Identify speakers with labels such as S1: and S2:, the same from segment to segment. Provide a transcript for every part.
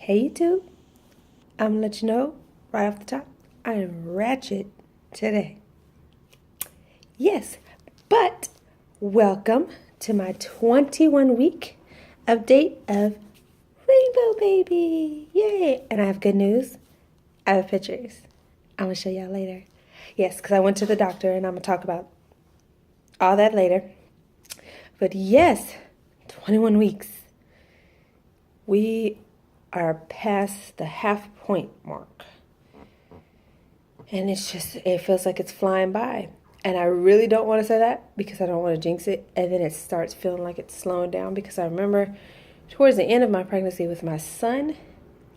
S1: Hey YouTube, I'm gonna let you know right off the top, I am ratchet today. Yes, but welcome to my 21-week update of Rainbow Baby. Yay! And I have good news. I have pictures. I'm gonna show y'all later. Yes, because I went to the doctor and I'm gonna talk about all that later. But yes, 21 weeks. We are past the half point mark. And it feels like it's flying by. And I really don't want to say that because I don't want to jinx it. And then it starts feeling like it's slowing down because I remember towards the end of my pregnancy with my son,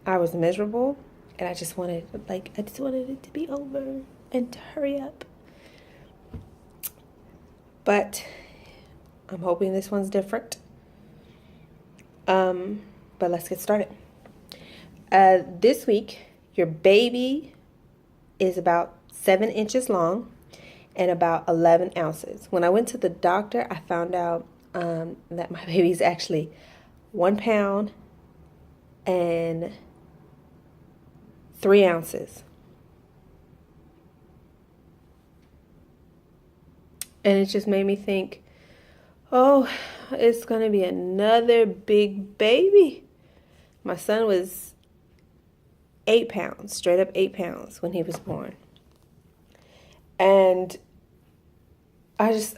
S1: I was miserable. And I just wanted it to be over and to hurry up. But I'm hoping this one's different. But let's get started. This week, your baby is about 7 inches long and about 11 ounces. When I went to the doctor, I found out that my baby is actually 1 pound and 3 ounces. And it just made me think, oh, it's going to be another big baby. My son was 8 pounds, straight up 8 pounds when he was born. And this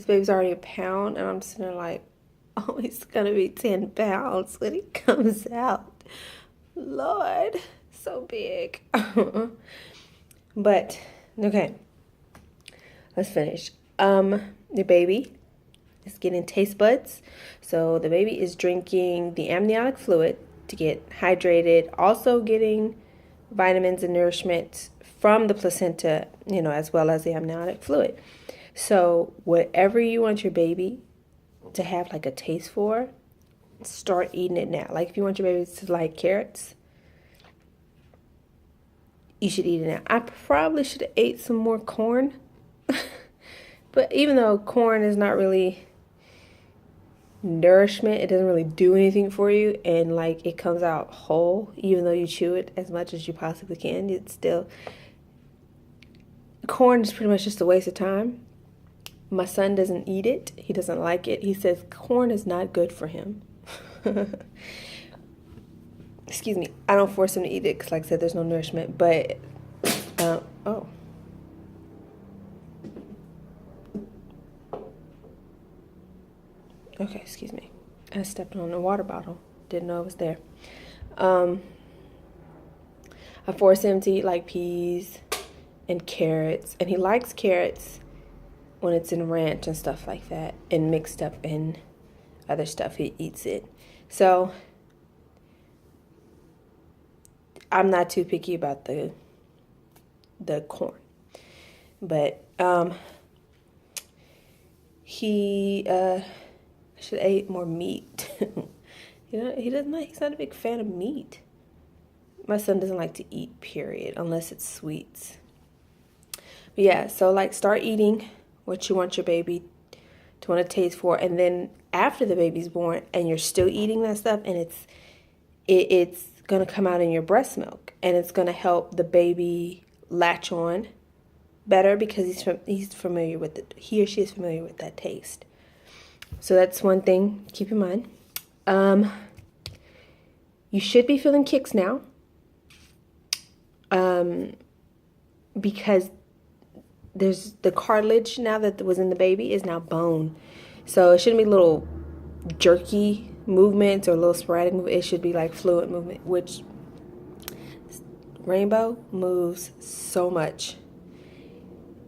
S1: baby's already a pound, and I'm sitting there like, oh, he's gonna be 10 pounds when he comes out. Lord, so big. But, okay, let's finish. The baby is getting taste buds. So the baby is drinking the amniotic fluid to get hydrated, also getting vitamins and nourishment from the placenta, as well as the amniotic fluid. So whatever you want your baby to have like a taste for, start eating it now. Like if you want your baby to like carrots, you should eat it now. I probably should have ate some more corn. But even though corn is not really nourishment, it doesn't really do anything for you, and like it comes out whole, even though you chew it as much as you possibly can, it's still, corn is pretty much just a waste of time. My son doesn't eat it. He doesn't like it. He says corn is not good for him. Excuse me. I don't force him to eat it because, like I said, there's no nourishment. But oh. Okay, excuse me. I stepped on a water bottle. Didn't know it was there. I force him to eat like peas and carrots. And he likes carrots when it's in ranch and stuff like that. And mixed up in other stuff, he eats it. So I'm not too picky about the corn. But he should have ate more meat. He's not a big fan of meat. My son doesn't like to eat, period, unless it's sweets. But yeah, so like start eating what you want your baby to want to taste for, and then after the baby's born and you're still eating that stuff, and it's gonna come out in your breast milk, and it's gonna help the baby latch on better because he's familiar with it. He or she is familiar with that taste. So that's one thing keep in mind. You should be feeling kicks now, because there's the cartilage now that was in the baby is now bone. So it shouldn't be little jerky movements or little sporadic movements. It should be like fluid movement, which Rainbow moves so much.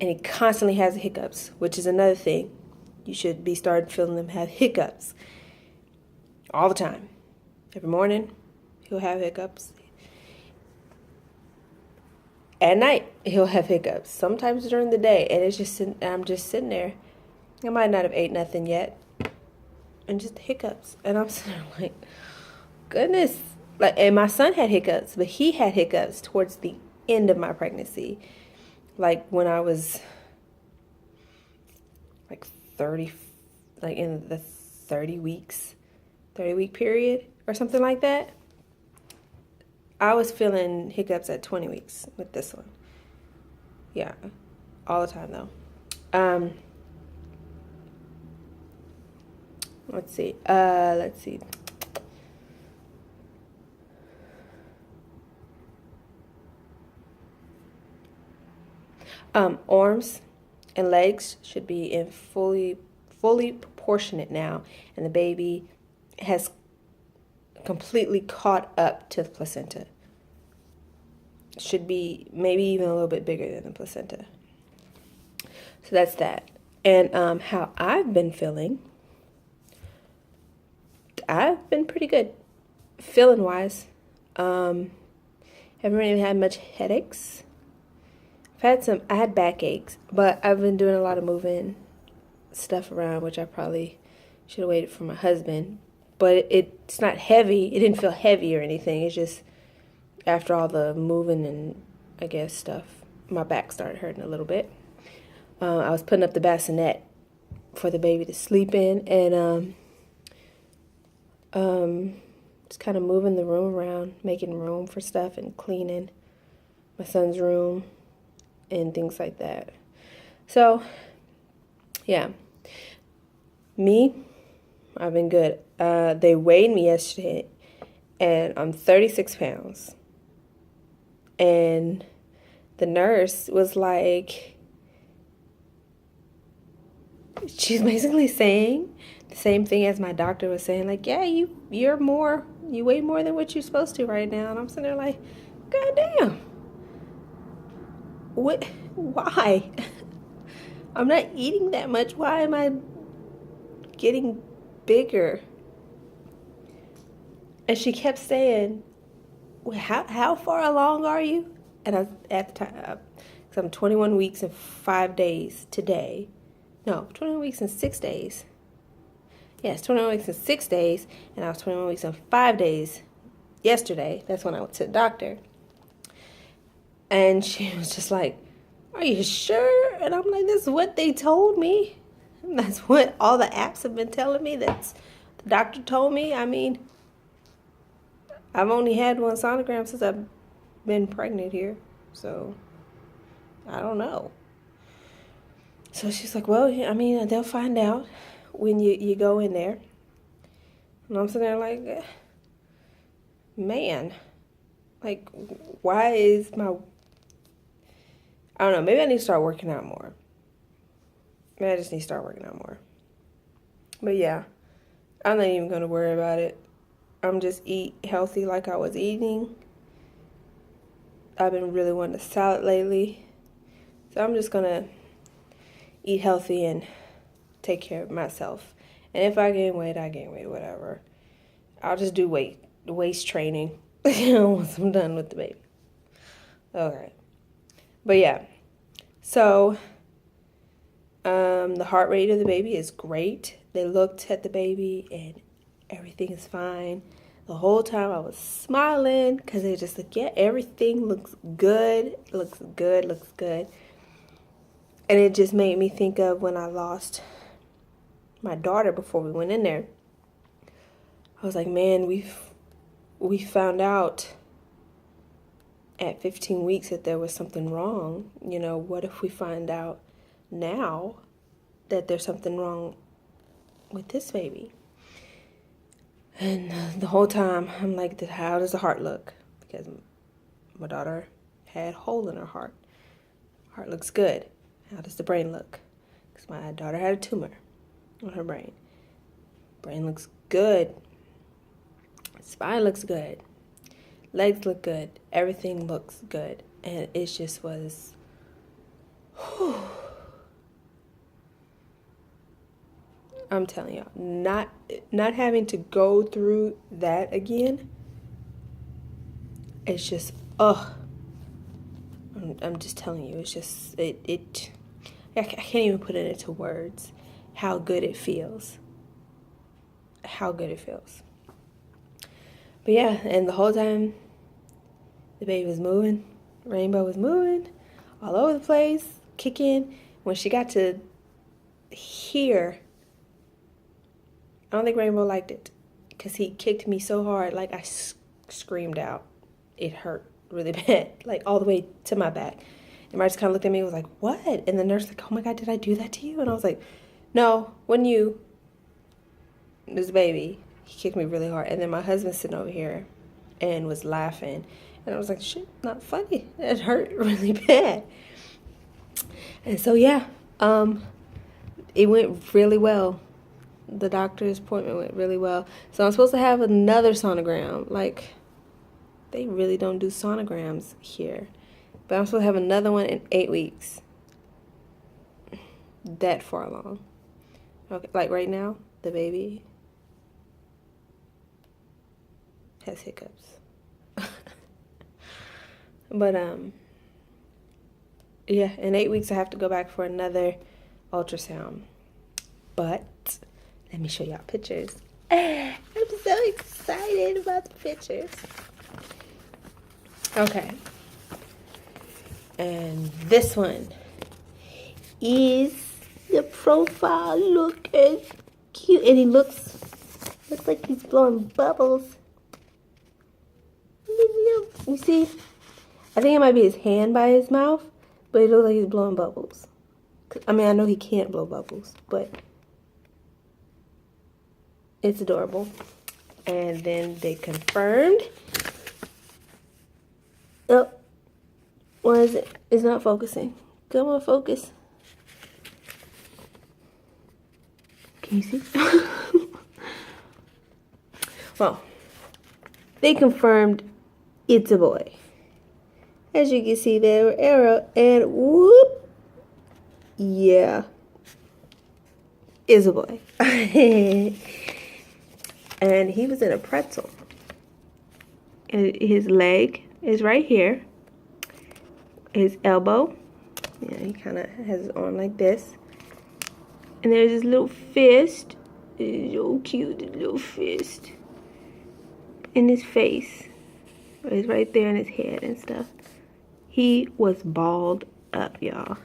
S1: And he constantly has hiccups, which is another thing. You should be starting feeling them have hiccups all the time. Every morning, he'll have hiccups. At night, he'll have hiccups. Sometimes during the day, and I'm just sitting there. I might not have ate nothing yet, and just hiccups. And I'm sitting there like, goodness. And my son had hiccups, but he had hiccups towards the end of my pregnancy, like when I was like 30, like in the 30 week period or something like that. I was feeling hiccups at 20 weeks with this one. Yeah, all the time though. Let's see. Let's see. Arms and legs should be in fully proportionate now, and the baby has completely caught up to the placenta. Should be maybe even a little bit bigger than the placenta. So that's that. And how I've been feeling, I've been pretty good, feeling wise. Haven't really had much headaches. I had backaches, but I've been doing a lot of moving stuff around, which I probably should have waited for my husband. But it's not heavy. It didn't feel heavy or anything. It's just after all the moving and, I guess, stuff, my back started hurting a little bit. I was putting up the bassinet for the baby to sleep in, and just kind of moving the room around, making room for stuff and cleaning my son's room and things like that. So, yeah. I've been good. They weighed me yesterday, and I'm 36 pounds. And the nurse was like, she's basically saying the same thing as my doctor was saying, like, yeah, you weigh more than what you're supposed to right now. And I'm sitting there like, God damn. What? Why? I'm not eating that much. Why am I getting bigger? And she kept saying, how far along are you? And I was at the time, because I'm 21 weeks and 5 days today. No, 21 weeks and 6 days. Yes, 21 weeks and 6 days, and I was 21 weeks and 5 days yesterday. That's when I went to the doctor. And she was just like, are you sure? And I'm like, this is what they told me. And that's what all the apps have been telling me. That's the doctor told me. I mean, I've only had one sonogram since I've been pregnant here. So, I don't know. So she's like, well, I mean, they'll find out when you go in there. And I'm sitting there like, man, like, why is I don't know, maybe I need to start working out more. Maybe I just need to start working out more. But yeah, I'm not even going to worry about it. I'm just eat healthy like I was eating. I've been really wanting a salad lately. So I'm just going to eat healthy and take care of myself. And if I gain weight, I gain weight, whatever. I'll just do waist training once I'm done with the baby. Okay. But yeah. So, the heart rate of the baby is great. They looked at the baby and everything is fine. The whole time I was smiling because they just like, yeah, everything looks good. Looks good. And it just made me think of when I lost my daughter before we went in there. I was like, man, we found out at 15 weeks that there was something wrong. You know, what if we find out now that there's something wrong with this baby? And the whole time I'm like, how does the heart look? Because my daughter had a hole in her heart. Heart looks good. How does the brain look? Because my daughter had a tumor on her brain. Brain looks good. Spine looks good. Legs look good. Everything looks good. And it just was, whew. I'm telling y'all, not having to go through that again, it's just, I'm just telling you, it's just, I can't even put it into words how good it feels. How good it feels. But yeah, and the whole time, the baby was moving, Rainbow was moving all over the place, kicking. When she got to here, I don't think Rainbow liked it because he kicked me so hard, like I screamed out. it hurt really bad, like all the way to my back. And Mark just kind of looked at me and was like, what? And the nurse was like, oh my God, did I do that to you? And I was like, no, when you, this baby, he kicked me really hard. And then my husband sitting over here and was laughing. And I was like, shit, not funny. It hurt really bad. And so, yeah, it went really well. The doctor's appointment went really well. So I'm supposed to have another sonogram. Like, they really don't do sonograms here. But I'm supposed to have another one in 8 weeks. That far along. Okay, like right now, the baby has hiccups. But, yeah, in 8 weeks I have to go back for another ultrasound. But let me show y'all pictures. I'm so excited about the pictures. Okay. And this one is the profile. Look at cute. And he looks like he's blowing bubbles. You see? I think it might be his hand by his mouth, but it looks like he's blowing bubbles. I mean, I know he can't blow bubbles, but it's adorable. And then they confirmed. Oh, what is it? It's not focusing. Come on, focus. Can you see? Well, they confirmed it's a boy. As you can see there, arrow, and whoop, yeah, is a boy. And he was in a pretzel. And his leg is right here. His elbow, yeah, he kind of has his arm like this. And there's his little fist. It's so cute, his little fist. In his face. It's right there in his head and stuff. He was balled up, y'all.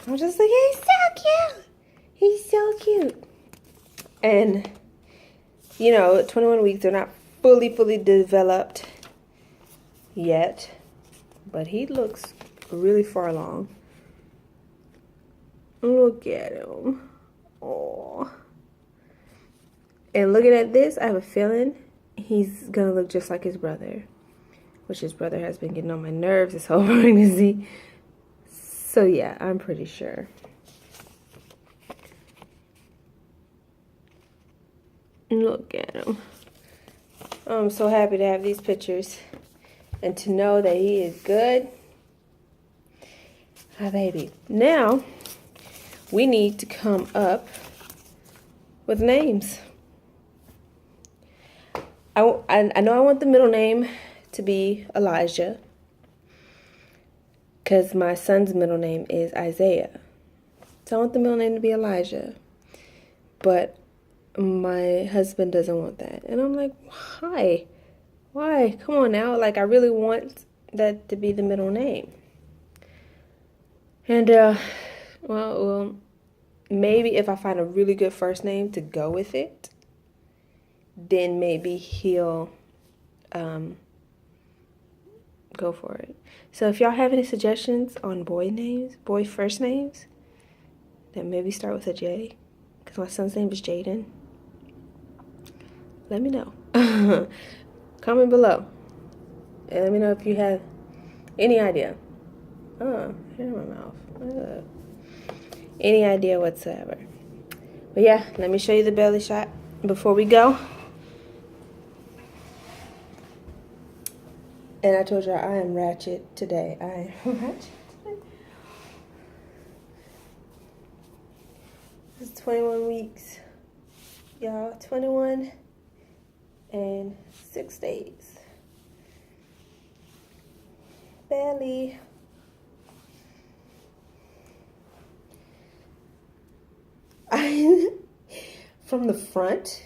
S1: I'm just like, he's so cute. He's so cute. And, you know, 21 weeks, they're not fully developed yet. But he looks really far along. Look at him. Oh. And looking at this, I have a feeling he's gonna look just like his brother. Which his brother has been getting on my nerves this whole pregnancy. So yeah, I'm pretty sure. Look at him. I'm so happy to have these pictures. And to know that he is good. Hi, baby. Now, we need to come up with names. I know I want the middle name to be Elijah. Because my son's middle name is Isaiah. So I want the middle name to be Elijah. But my husband doesn't want that. And I'm like, why? Why? Come on now. Like, I really want that to be the middle name. And, well, maybe if I find a really good first name to go with it, then maybe he'll go for it. So if y'all have any suggestions on boy names, boy first names, that maybe start with a J, because my son's name is Jaden, let me know. Comment below. And let me know if you have any idea. Oh, hair in my mouth. Any idea whatsoever. But yeah, let me show you the belly shot before we go. And I told you I am ratchet today. I am ratchet today. This is 21 weeks. Y'all, 21 and 6 days. Belly. From the front,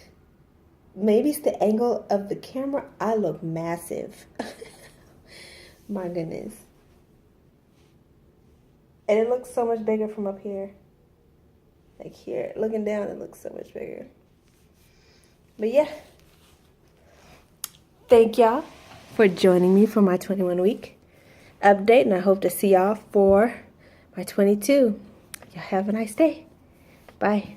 S1: maybe it's the angle of the camera, I look massive. My goodness. And it looks so much bigger from up here. Like here, looking down, it looks so much bigger. But yeah. Thank y'all for joining me for my 21-week update, and I hope to see y'all for my 22. Y'all have a nice day. Bye.